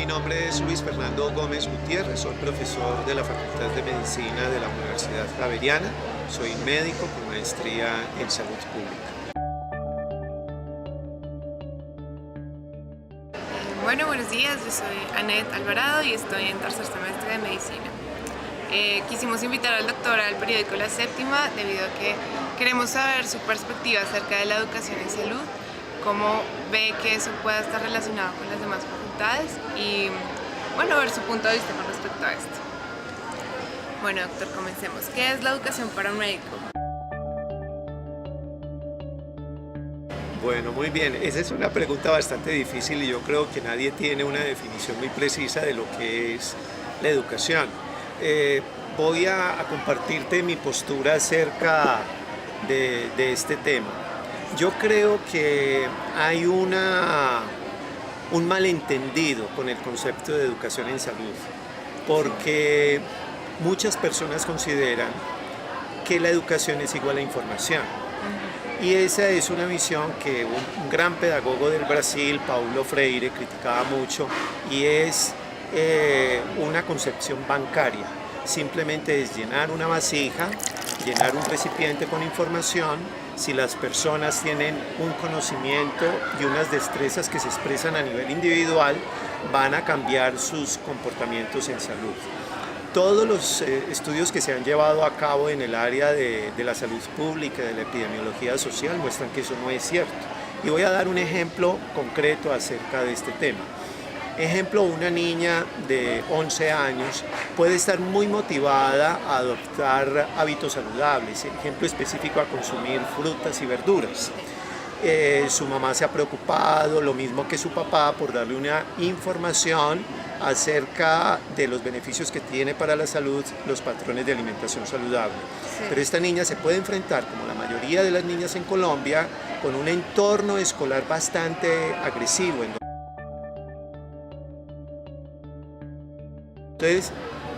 Mi nombre es Luis Fernando Gómez Gutiérrez, soy profesor de la Facultad de Medicina de la Universidad Javeriana. Soy médico con maestría en salud pública. Bueno, buenos días, yo soy Anet Alvarado y estoy en tercer semestre de medicina. Quisimos invitar al doctor al periódico La Séptima debido a que queremos saber su perspectiva acerca de la educación en salud, cómo ve que eso pueda estar relacionado con las demás facultades y, bueno, ver su punto de vista con respecto a esto. Bueno, doctor, comencemos. ¿Qué es la educación para un médico? Bueno, muy bien. Esa es una pregunta bastante difícil y yo creo que nadie tiene una definición muy precisa de lo que es la educación. Voy a compartirte mi postura acerca de este tema. Yo creo que hay un malentendido con el concepto de educación en salud, porque muchas personas consideran que la educación es igual a información. Y esa es una visión que un gran pedagogo del Brasil, Paulo Freire, criticaba mucho, y es una concepción bancaria. Simplemente es llenar una vasija, llenar un recipiente con información. Si las personas tienen un conocimiento y unas destrezas que se expresan a nivel individual, van a cambiar sus comportamientos en salud. Todos los estudios que se han llevado a cabo en el área de la salud pública, de la epidemiología social, muestran que eso no es cierto. Y voy a dar un ejemplo concreto acerca de este tema. Ejemplo, una niña de 11 años puede estar muy motivada a adoptar hábitos saludables, ejemplo específico a consumir frutas y verduras. Su mamá se ha preocupado, lo mismo que su papá, por darle una información acerca de los beneficios que tiene para la salud los patrones de alimentación saludable. Sí. Pero esta niña se puede enfrentar, como la mayoría de las niñas en Colombia, con un entorno escolar bastante agresivo. Entonces,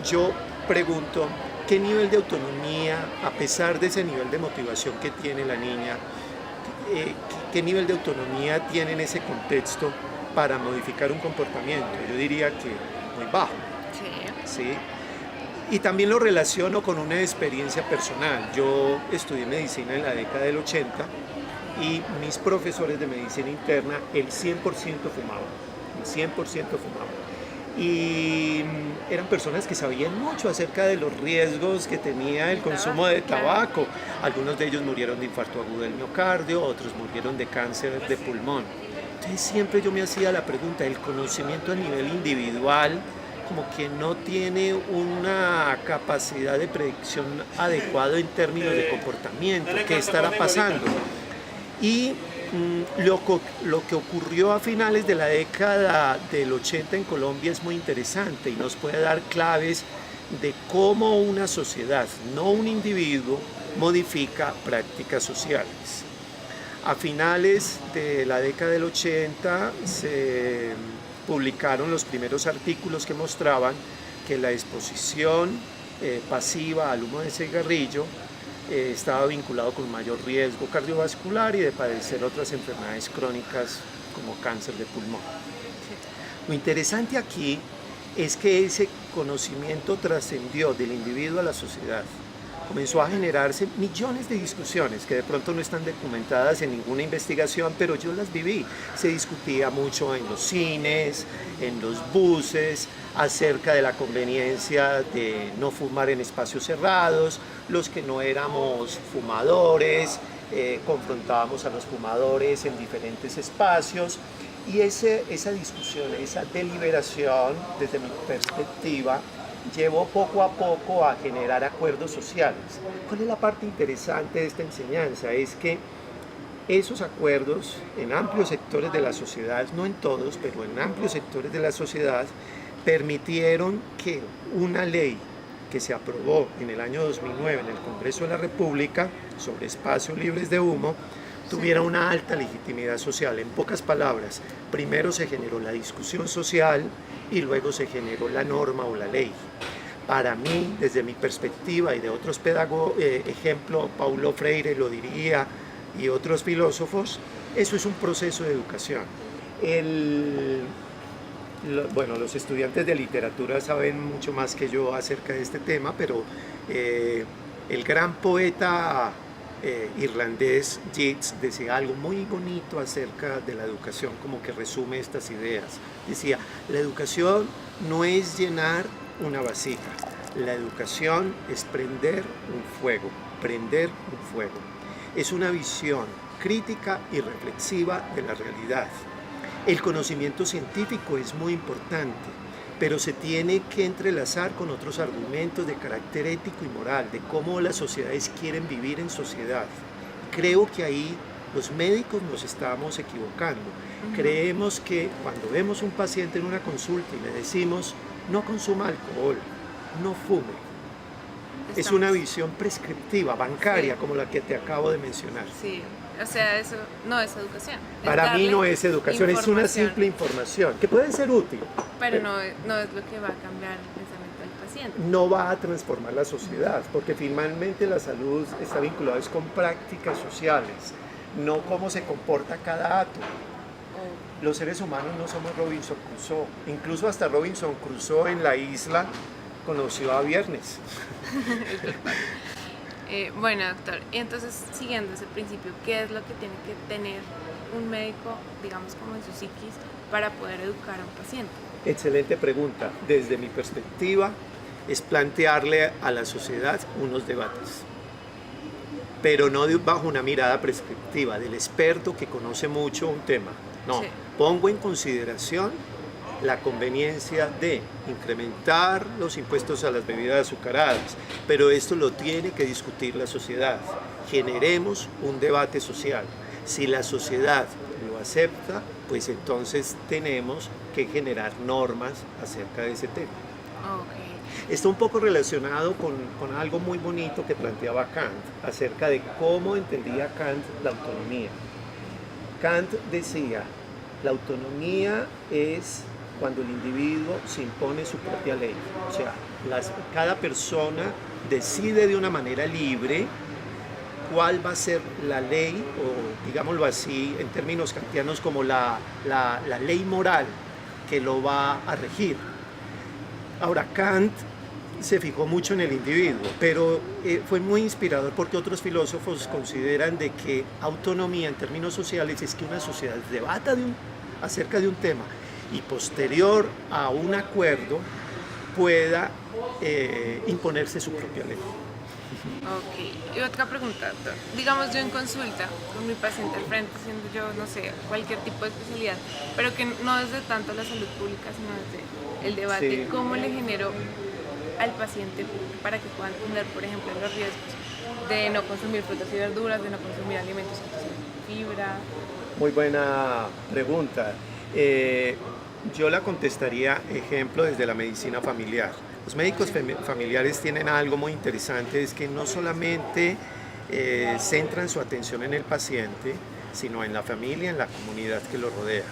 yo pregunto, ¿qué nivel de autonomía, a pesar de ese nivel de motivación que tiene la niña, qué nivel de autonomía tiene en ese contexto para modificar un comportamiento? Yo diría que muy bajo. ¿Sí? Y también lo relaciono con una experiencia personal. Yo estudié medicina en la década del 80 y mis profesores de medicina interna, el 100% fumaban. El 100% fumaban. Y eran personas que sabían mucho acerca de los riesgos que tenía el consumo de tabaco. Algunos de ellos murieron de infarto agudo del miocardio, otros murieron de cáncer de pulmón. Entonces siempre yo me hacía la pregunta, el conocimiento a nivel individual como que no tiene una capacidad de predicción adecuada en términos de comportamiento, ¿qué estará pasando? Y lo que ocurrió a finales de la década del 80 en Colombia es muy interesante y nos puede dar claves de cómo una sociedad, no un individuo, modifica prácticas sociales. A finales de la década del 80 se publicaron los primeros artículos que mostraban que la exposición pasiva al humo de cigarrillo estaba vinculado con mayor riesgo cardiovascular y de padecer otras enfermedades crónicas como cáncer de pulmón. Lo interesante aquí es que ese conocimiento trascendió del individuo a la sociedad. Comenzó a generarse millones de discusiones que de pronto no están documentadas en ninguna investigación, pero yo las viví. Se discutía mucho en los cines, en los buses, acerca de la conveniencia de no fumar en espacios cerrados. Los que no éramos fumadores, confrontábamos a los fumadores en diferentes espacios. Y esa discusión, esa deliberación, desde mi perspectiva, llevó poco a poco a generar acuerdos sociales. ¿Cuál es la parte interesante de esta enseñanza? Es que esos acuerdos en amplios sectores de la sociedad, no en todos, pero en amplios sectores de la sociedad, permitieron que una ley que se aprobó en el año 2009 en el Congreso de la República sobre espacios libres de humo tuviera una alta legitimidad social. En pocas palabras, primero se generó la discusión social y luego se generó la norma o la ley. Para mí, desde mi perspectiva y de otros pedagogos, ejemplo, Paulo Freire lo diría y otros filósofos, eso es un proceso de educación. Bueno, los estudiantes de literatura saben mucho más que yo acerca de este tema, pero el gran poeta irlandés Yeats decía algo muy bonito acerca de la educación, como que resume estas ideas. Decía, la educación no es llenar una vasija, la educación es prender un fuego. Es una visión crítica y reflexiva de la realidad. El conocimiento científico es muy importante, pero se tiene que entrelazar con otros argumentos de carácter ético y moral, de cómo las sociedades quieren vivir en sociedad. Creo que ahí los médicos nos estamos equivocando. Creemos que cuando vemos un paciente en una consulta y le decimos, no consuma alcohol, no fume, es una visión prescriptiva, bancaria, sí, como la que te acabo de mencionar. Sí, o sea, eso no es educación. Para mí no es educación, es una simple información, que puede ser útil. Pero no es lo que va a cambiar el pensamiento del paciente. No va a transformar la sociedad, porque finalmente la salud está vinculada con prácticas sociales, no cómo se comporta cada átomo. Los seres humanos no somos Robinson Crusoe, incluso hasta Robinson Crusoe en la isla conoció a Viernes. Bueno, doctor, y entonces siguiendo ese principio, ¿qué es lo que tiene que tener un médico, digamos, como en su psiquis, para poder educar a un paciente? Excelente pregunta. Desde mi perspectiva, es plantearle a la sociedad unos debates, pero no bajo una mirada prescriptiva del experto que conoce mucho un tema. No, sí. Pongo en consideración la conveniencia de incrementar los impuestos a las bebidas azucaradas, pero esto lo tiene que discutir la sociedad. Generemos un debate social. Si la sociedad lo acepta, pues entonces tenemos que generar normas acerca de ese tema. Okay. Está un poco relacionado con algo muy bonito que planteaba Kant acerca de cómo entendía Kant la autonomía. Kant decía, la autonomía es cuando el individuo se impone su propia ley. O sea, cada persona decide de una manera libre cuál va a ser la ley, o digámoslo así, en términos kantianos, como la ley moral que lo va a regir. Ahora, Kant se fijó mucho en el individuo, pero fue muy inspirador porque otros filósofos consideran de que autonomía en términos sociales es que una sociedad debata acerca de un tema y posterior a un acuerdo pueda imponerse su propia ley. Ok, y otra pregunta, doctor. Digamos yo en consulta con mi paciente al frente, siendo yo, no sé, cualquier tipo de especialidad, pero que no es de tanto la salud pública, sino desde el debate, sí. ¿Cómo le genero al paciente para que pueda entender, por ejemplo, los riesgos de no consumir frutas y verduras, de no consumir alimentos que tienen fibra? Muy buena pregunta. Yo la contestaría, ejemplo, desde la medicina familiar. Los médicos familiares tienen algo muy interesante, es que no solamente centran su atención en el paciente, sino en la familia, en la comunidad que lo rodea.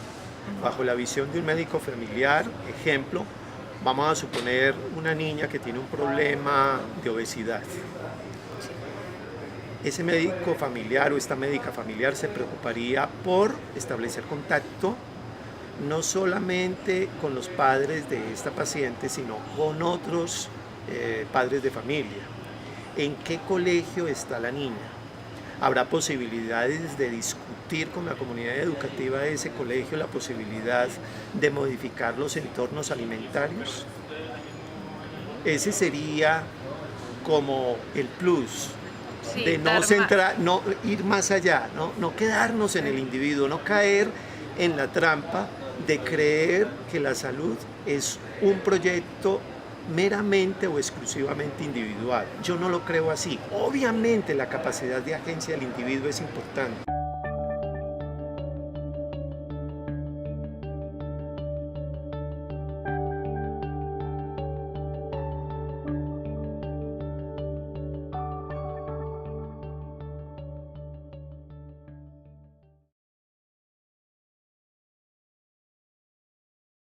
Bajo la visión de un médico familiar, ejemplo, vamos a suponer una niña que tiene un problema de obesidad. Ese médico familiar o esta médica familiar se preocuparía por establecer contacto no solamente con los padres de esta paciente, sino con otros padres de familia. ¿En qué colegio está la niña? ¿Habrá posibilidades de discutir con la comunidad educativa de ese colegio la posibilidad de modificar los entornos alimentarios? Ese sería como el plus. Sí, de no ir más allá, no quedarnos en el individuo, no caer en la trampa de creer que la salud es un proyecto meramente o exclusivamente individual. Yo no lo creo así. Obviamente la capacidad de agencia del individuo es importante.